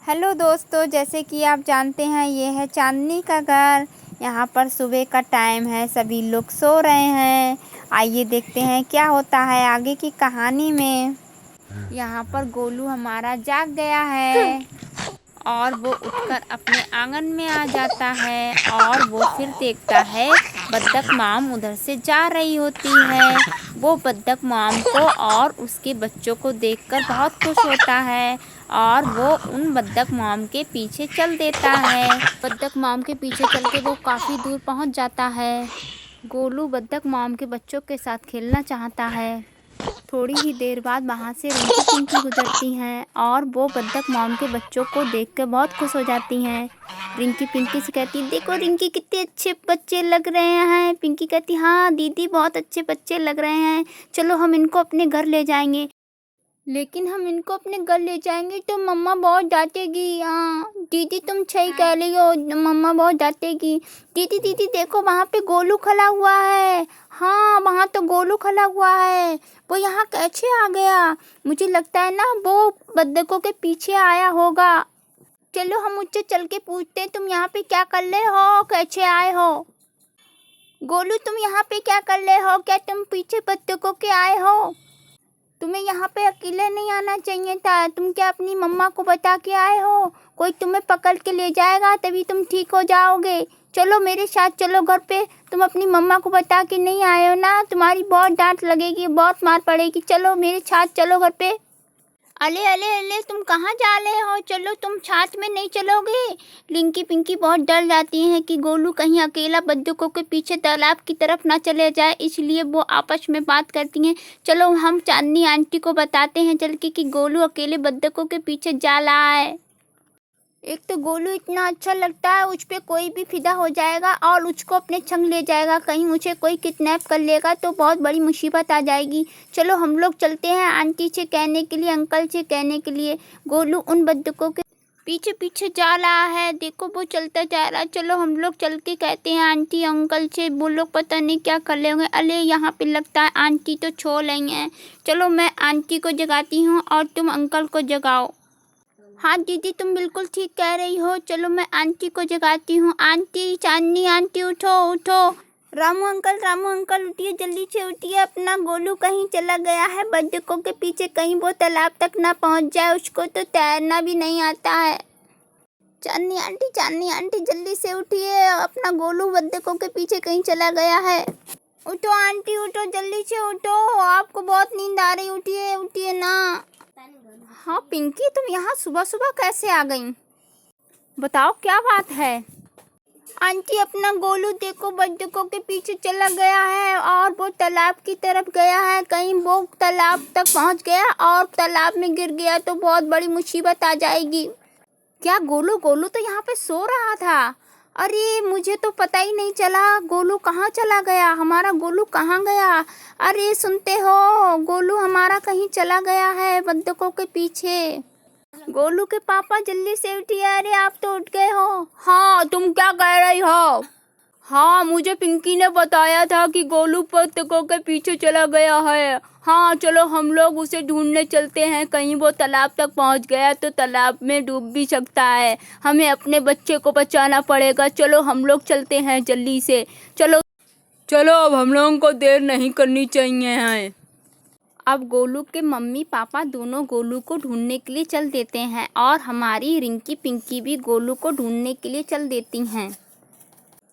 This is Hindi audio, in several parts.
हेलो दोस्तों, जैसे कि आप जानते हैं ये है चांदनी का घर। यहाँ पर सुबह का टाइम है, सभी लोग सो रहे हैं। आइए देखते हैं क्या होता है आगे की कहानी में। यहाँ पर गोलू हमारा जाग गया है और वो उठकर अपने आंगन में आ जाता है और वो फिर देखता है बत्तख माम उधर से जा रही होती है। वो बत्तख माम को और उसके बच्चों को देखकर बहुत खुश होता है और वो उन बत्तख माम के पीछे चल देता है। बत्तख माम के पीछे चल के वो काफ़ी दूर पहुंच जाता है। गोलू बत्तख माम के बच्चों के साथ खेलना चाहता है। थोड़ी ही देर बाद वहाँ से रिंकी पिंकी गुजरती हैं और वो बत्तख मॉम के बच्चों को देखकर बहुत खुश हो जाती हैं। रिंकी पिंकी से कहती, देखो रिंकी कितने अच्छे बच्चे लग रहे हैं। पिंकी कहती, हाँ दीदी बहुत अच्छे बच्चे लग रहे हैं, चलो हम इनको अपने घर ले जाएंगे। लेकिन हम इनको अपने घर ले जाएंगे तो मम्मा बहुत डांटेगी। हाँ दीदी तुम सही कह रही हो, मम्मा बहुत डांटेगी। दीदी दीदी देखो वहाँ पे गोलू खड़ा हुआ है। हाँ वहाँ तो गोलू खड़ा हुआ है, वो यहाँ कैसे आ गया? मुझे लगता है ना वो बत्तखों के पीछे आया होगा। चलो हम मुझसे चल के पूछते हैं, तुम यहाँ पे क्या कर रहे हो, कैसे आए हो? गोलू तुम यहाँ पे क्या कर रहे हो? क्या तुम पीछे बत्तखों के आए हो? तुम्हें यहाँ पे अकेले नहीं आना चाहिए था, तुम क्या अपनी मम्मा को बता के आए हो? कोई तुम्हें पकड़ के ले जाएगा तभी तुम ठीक हो जाओगे। चलो मेरे साथ चलो घर पे, तुम अपनी मम्मा को बता के नहीं आए हो ना, तुम्हारी बहुत डांट लगेगी, बहुत मार पड़ेगी। चलो मेरे साथ चलो घर पे। अले अले अले तुम कहाँ जा रहे हो? चलो तुम साथ में नहीं चलोगे? रिंकी पिंकी बहुत डर जाती हैं कि गोलू कहीं अकेला बंदूकों के पीछे तालाब की तरफ ना चले जाए, इसलिए वो आपस में बात करती हैं। चलो हम चांदनी आंटी को बताते हैं चल के कि गोलू अकेले बंदूकों के पीछे जा रहा है। एक तो गोलू इतना अच्छा लगता है, उस पर कोई भी फिदा हो जाएगा और उसको अपने संग ले जाएगा। कहीं मुझे कोई किडनैप कर लेगा तो बहुत बड़ी मुसीबत आ जाएगी। चलो हम लोग चलते हैं आंटी से कहने के लिए, अंकल से कहने के लिए। गोलू उन बंदूकों के पीछे पीछे जा रहा है, देखो वो चलता जा रहा है। चलो हम लोग चल के कहते हैं आंटी अंकल से, वो लोग पता नहीं क्या कर लेंगे। अरे यहाँ पे लगता है आंटी तो सो रही हैं। चलो मैं आंटी को जगाती हूँ और तुम अंकल को जगाओ। हाँ दीदी तुम बिल्कुल ठीक कह रही हो, चलो मैं आंटी को जगाती हूँ। आंटी, चांदनी आंटी उठो उठो। रामू अंकल उठिए, जल्दी से उठिए, अपना गोलू कहीं चला गया है बंदूकों के पीछे, कहीं वो तालाब तक ना पहुँच जाए, उसको तो तैरना भी नहीं आता है। चांदनी आंटी जल्दी से उठिए, अपना गोलू बंदूकों के पीछे कहीं चला गया है। उठो आंटी उठो, जल्दी से उठो, आपको बहुत नींद आ रही, उठिए उठिए ना। हाँ पिंकी तुम यहाँ सुबह सुबह कैसे आ गई? बताओ क्या बात है? आंटी अपना गोलू देखो बंदूकों के पीछे चला गया है और वो तालाब की तरफ गया है, कहीं वो तालाब तक पहुँच गया और तालाब में गिर गया तो बहुत बड़ी मुसीबत आ जाएगी। क्या गोलू तो यहाँ पे सो रहा था? अरे मुझे तो पता ही नहीं चला, गोलू कहाँ चला गया? हमारा गोलू कहाँ गया? अरे सुनते हो, गोलू हमारा कहीं चला गया है बंदूकों के पीछे। गोलू के पापा जल्दी से उठिए, अरे आप तो उठ गए हो। हाँ तुम क्या कह रही हो? हाँ मुझे पिंकी ने बताया था कि गोलू बत्तखों के पीछे चला गया है। हाँ चलो हम लोग उसे ढूंढने चलते हैं, कहीं वो तालाब तक पहुंच गया तो तालाब में डूब भी सकता है, हमें अपने बच्चे को बचाना पड़ेगा। चलो हम लोग चलते हैं जल्दी से, चलो चलो अब हम लोगों को देर नहीं करनी चाहिए है। अब गोलू के मम्मी पापा दोनों गोलू को ढूंढने के लिए चल देते हैं और हमारी रिंकी पिंकी भी गोलू को ढूंढने के लिए चल देती हैं।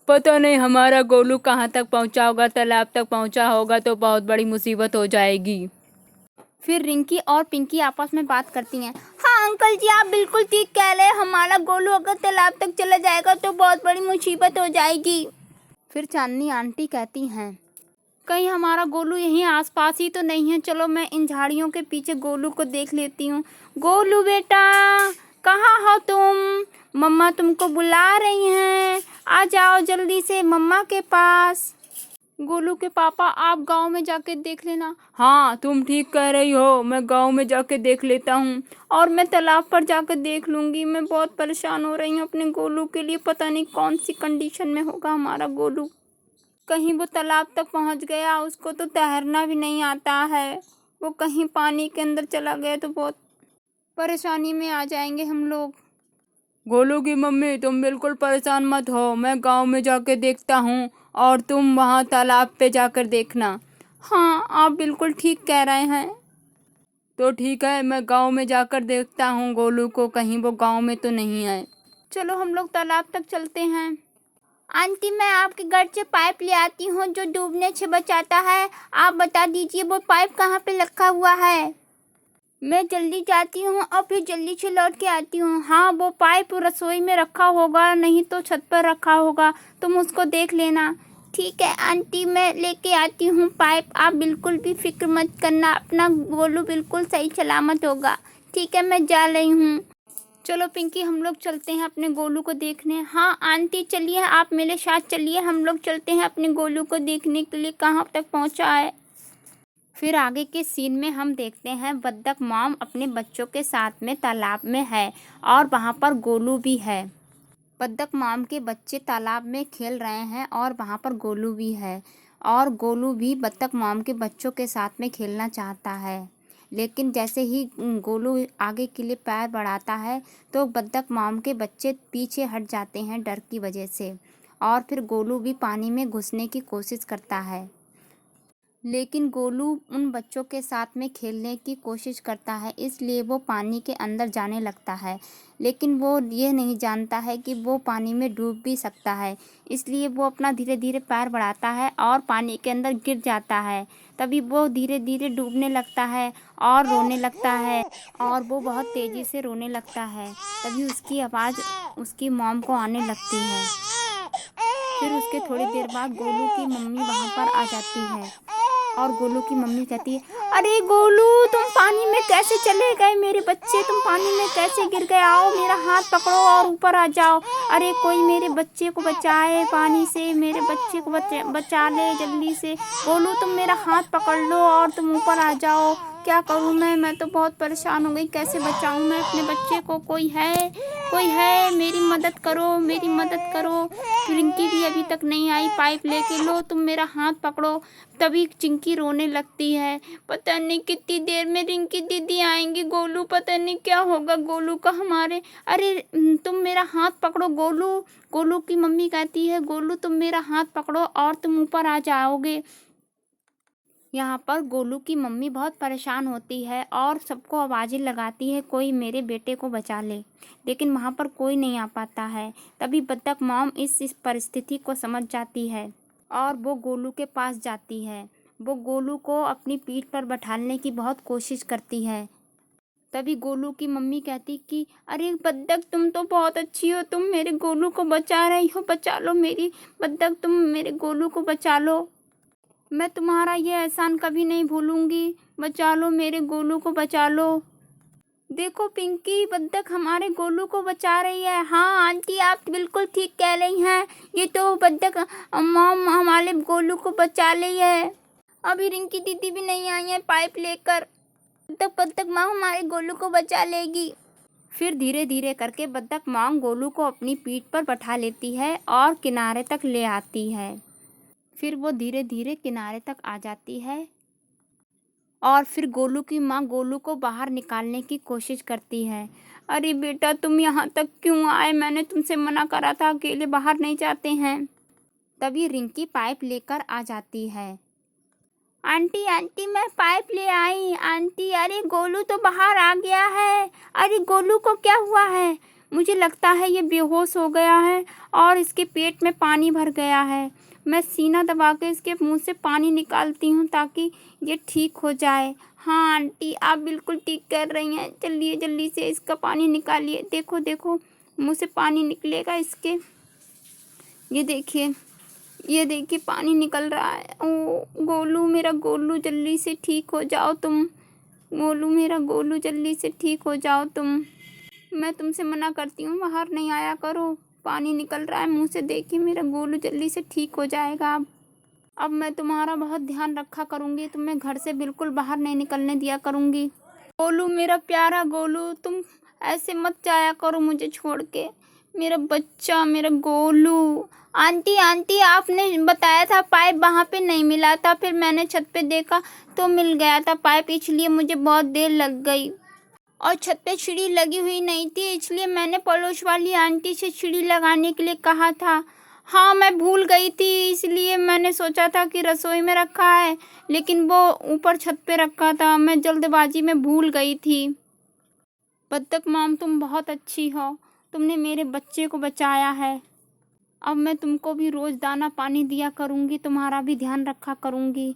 पता नहीं हमारा गोलू कहाँ तक पहुँचा होगा, तालाब तक पहुँचा होगा तो बहुत बड़ी मुसीबत हो जाएगी। फिर रिंकी और पिंकी आपस में बात करती हैं। हाँ अंकल जी आप बिल्कुल ठीक कह रहे हैं, हमारा गोलू अगर तालाब तक चला जाएगा तो बहुत बड़ी मुसीबत हो जाएगी। फिर चांदनी आंटी कहती हैं, कहीं हमारा गोलू यहीं आसपास ही तो नहीं है, चलो मैं इन झाड़ियों के पीछे गोलू को देख लेती हूँ। गोलू बेटा कहाँ हो तुम? मम्मा तुमको बुला रही हैं, आ जाओ जल्दी से मम्मा के पास। गोलू के पापा आप गांव में जाके देख लेना। हाँ तुम ठीक कह रही हो, मैं गांव में जाके देख लेता हूँ और मैं तालाब पर जाकर देख लूँगी। मैं बहुत परेशान हो रही हूँ अपने गोलू के लिए, पता नहीं कौन सी कंडीशन में होगा हमारा गोलू। कहीं वो तालाब तक पहुंच गया, उसको तो तैरना भी नहीं आता है, वो कहीं पानी के अंदर चला गया तो बहुत परेशानी में आ जाएंगे हम लोग। गोलू की मम्मी तुम बिल्कुल परेशान मत हो, मैं गांव में जाके देखता हूँ और तुम वहाँ तालाब पे जाकर देखना। हाँ, आप बिल्कुल ठीक कह रहे हैं। तो ठीक है, मैं गांव में जाकर देखता हूँ गोलू को, कहीं वो गांव में तो नहीं है। चलो हम लोग तालाब तक चलते हैं। आंटी, मैं आपके घर से पाइप ले आती हूँ जो डूबने से बचाता है। आप बता दीजिए वो पाइप कहाँ पे रखा हुआ है। मैं जल्दी जाती हूँ और फिर जल्दी से लौट के आती हूँ। हाँ, वो पाइप रसोई में रखा होगा, नहीं तो छत पर रखा होगा, तुम उसको देख लेना। ठीक है आंटी, मैं लेके आती हूँ पाइप, आप बिल्कुल भी फिक्र मत करना, अपना गोलू बिल्कुल सही सलामत होगा। ठीक है, मैं जा रही हूँ। चलो पिंकी, हम लोग चलते हैं अपने गोलू को देखने। हाँ आंटी चलिए, आप मेरे साथ चलिए, हम लोग चलते हैं अपने गोलू को देखने के लिए कहाँ तक पहुँचा है। फिर आगे के सीन में हम देखते हैं बत्तख मॉम अपने बच्चों के साथ में तालाब में है और वहाँ पर गोलू भी है। बत्तख मॉम के बच्चे तालाब में खेल रहे हैं और वहाँ पर गोलू भी है और गोलू भी बत्तख मॉम के बच्चों के साथ में खेलना चाहता है। लेकिन जैसे ही गोलू आगे के लिए पैर बढ़ाता है तो बत्तख मॉम के बच्चे पीछे हट जाते हैं डर की वजह से और फिर गोलू भी पानी में घुसने की कोशिश करता है। लेकिन गोलू उन बच्चों के साथ में खेलने की कोशिश करता है, इसलिए वो पानी के अंदर जाने लगता है। लेकिन वो ये नहीं जानता है कि वो पानी में डूब भी सकता है, इसलिए वो अपना धीरे धीरे पैर बढ़ाता है और पानी के अंदर गिर जाता है। तभी वो धीरे धीरे डूबने लगता है और रोने लगता है और वो बहुत तेज़ी से रोने लगता है। तभी उसकी आवाज़ उसकी मॉम को आने लगती है। फिर उसके थोड़ी देर बाद गोलू की मम्मी वहाँ पर आ जाती है और गोलू की मम्मी कहती है, अरे गोलू, तुम पानी में कैसे चले गए मेरे बच्चे, तुम पानी में कैसे गिर गए, आओ मेरा हाथ पकड़ो और ऊपर आ जाओ। अरे कोई मेरे बच्चे को बचाए पानी से, मेरे बच्चे को बचा ले जल्दी से। गोलू तुम मेरा हाथ पकड़ लो और तुम ऊपर आ जाओ। क्या करूँ मैं तो बहुत परेशान हो गई, कैसे बचाऊँ मैं अपने बच्चे को। कोई है, मेरी मदद करो, मेरी मदद करो। रिंकी भी अभी तक नहीं आई पाइप लेके, लो तुम मेरा हाथ पकड़ो। तभी चिंकी रोने लगती है, पता नहीं कितनी देर में रिंकी दीदी आएंगी, गोलू पता नहीं क्या होगा गोलू का हमारे। अरे तुम मेरा हाथ पकड़ो गोलू। गोलू की मम्मी कहती है, गोलू तुम मेरा हाथ पकड़ो और तुम ऊपर आ जाओगे। यहाँ पर गोलू की मम्मी बहुत परेशान होती है और सबको आवाज़ें लगाती है, कोई मेरे बेटे को बचा ले, लेकिन वहाँ पर कोई नहीं आ पाता है। तभी बत्तख मॉम इस परिस्थिति को समझ जाती है और वो गोलू के पास जाती है। वो गोलू को अपनी पीठ पर बैठाने की बहुत कोशिश करती है। तभी गोलू की मम्मी कहती कि अरे बत्तख, तुम तो बहुत अच्छी हो, तुम मेरे गोलू को बचा रही हो, बचा लो मेरी बत्तख, तुम मेरे गोलू को बचा लो। मैं तुम्हारा ये एहसान कभी नहीं भूलूंगी, बचा लो मेरे गोलू को, बचा लो। देखो पिंकी, बत्तख हमारे गोलू को बचा रही है। हाँ आंटी, आप बिल्कुल ठीक कह रही हैं, ये तो बत्तख मॉम हमारे गोलू को बचा रही है। अभी रिंकी दीदी भी नहीं आई है पाइप लेकर, तब बत्तख माँ हमारे गोलू को बचा लेगी। फिर धीरे धीरे करके बत्तख माँ गोलू को अपनी पीठ पर बैठा लेती है और किनारे तक ले आती है। फिर वो धीरे धीरे किनारे तक आ जाती है और फिर गोलू की माँ गोलू को बाहर निकालने की कोशिश करती है। अरे बेटा, तुम यहाँ तक क्यों आए, मैंने तुमसे मना करा था, अकेले बाहर नहीं जाते हैं। तभी रिंकी पाइप लेकर आ जाती है। आंटी आंटी, मैं पाइप ले आई आंटी। अरे गोलू तो बाहर आ गया है। अरे गोलू को क्या हुआ है, मुझे लगता है ये बेहोश हो गया है और इसके पेट में पानी भर गया है। मैं सीना दबा के इसके मुंह से पानी निकालती हूँ ताकि ये ठीक हो जाए। हाँ आंटी, आप बिल्कुल ठीक कर रही हैं, चलिए जल्दी से इसका पानी निकालिए। देखो देखो, मुंह से पानी निकलेगा इसके, ये देखिए पानी निकल रहा है। ओ गोलू, मेरा गोलू जल्दी से ठीक हो जाओ तुम। गोलू, मेरा गोलू जल्दी से ठीक हो जाओ तुम। मैं तुमसे मना करती हूँ, बाहर नहीं आया करो। पानी निकल रहा है मुंह से, देखिए मेरा गोलू जल्दी से ठीक हो जाएगा। अब मैं तुम्हारा बहुत ध्यान रखा करूँगी, तुम्हें घर से बिल्कुल बाहर नहीं निकलने दिया करूँगी। गोलू, मेरा प्यारा गोलू, तुम ऐसे मत जाया करो मुझे छोड़ के, मेरा बच्चा, मेरा गोलू। आंटी आंटी, आपने बताया था पाइप वहाँ पे नहीं मिला था, फिर मैंने छत पे देखा तो मिल गया था पाइप, इसलिए मुझे बहुत देर लग गई। और छत पे सीढ़ी लगी हुई नहीं थी, इसलिए मैंने पड़ोस वाली आंटी से सीढ़ी लगाने के लिए कहा था। हाँ, मैं भूल गई थी, इसलिए मैंने सोचा था कि रसोई में रखा है, लेकिन वो ऊपर छत पे रखा था। मैं जल्दबाजी में भूल गई थी। बत्तख मॉम, तुम बहुत अच्छी हो, तुमने मेरे बच्चे को बचाया है। अब मैं तुमको भी रोज़ दाना पानी दिया करूँगी, तुम्हारा भी ध्यान रखा करूँगी।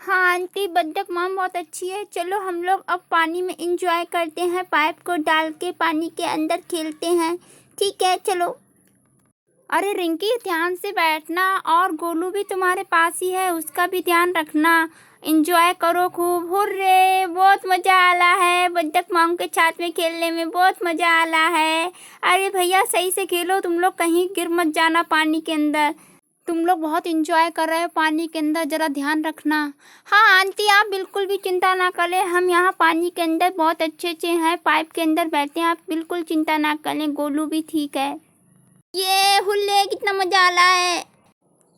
हाँ आंटी, बत्तख मॉम बहुत अच्छी है। चलो हम लोग अब पानी में इंजॉय करते हैं, पाइप को डाल के पानी के अंदर खेलते हैं। ठीक है, चलो। अरे रिंकी, ध्यान से बैठना, और गोलू भी तुम्हारे पास ही है, उसका भी ध्यान रखना। इंजॉय करो खूब। हुर्रे, बहुत मज़ा आ रहा है, बत्तख मॉम के साथ में खेलने में बहुत मज़ा आ रहा है। अरे भैया, सही से खेलो, तुम लोग कहीं गिर मत जाना पानी के अंदर। तुम लोग बहुत इंजॉय कर रहे हो पानी के अंदर, ज़रा ध्यान रखना। हाँ आंटी, आप बिल्कुल भी चिंता ना करें, हम यहाँ पानी के अंदर बहुत अच्छे हैं, पाइप के अंदर बैठे हैं, आप बिल्कुल चिंता ना करें, गोलू भी ठीक है। ये हुल्ले, कितना मज़ा आ रहा है।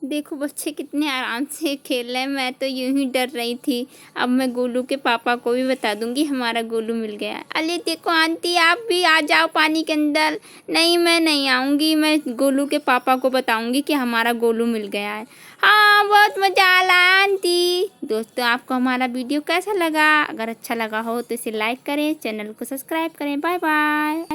देखो बच्चे कितने आराम से खेल रहे हैं, मैं तो यूं ही डर रही थी। अब मैं गोलू के पापा को भी बता दूंगी हमारा गोलू मिल गया। अरे देखो आंटी, आप भी आ जाओ पानी के अंदर। नहीं, मैं नहीं आऊँगी, मैं गोलू के पापा को बताऊंगी कि हमारा गोलू मिल गया है। हाँ, बहुत मज़ा आ रहा है आंटी। दोस्तों, आपको हमारा वीडियो कैसा लगा? अगर अच्छा लगा हो तो इसे लाइक करें, चैनल को सब्सक्राइब करें। Bye bye.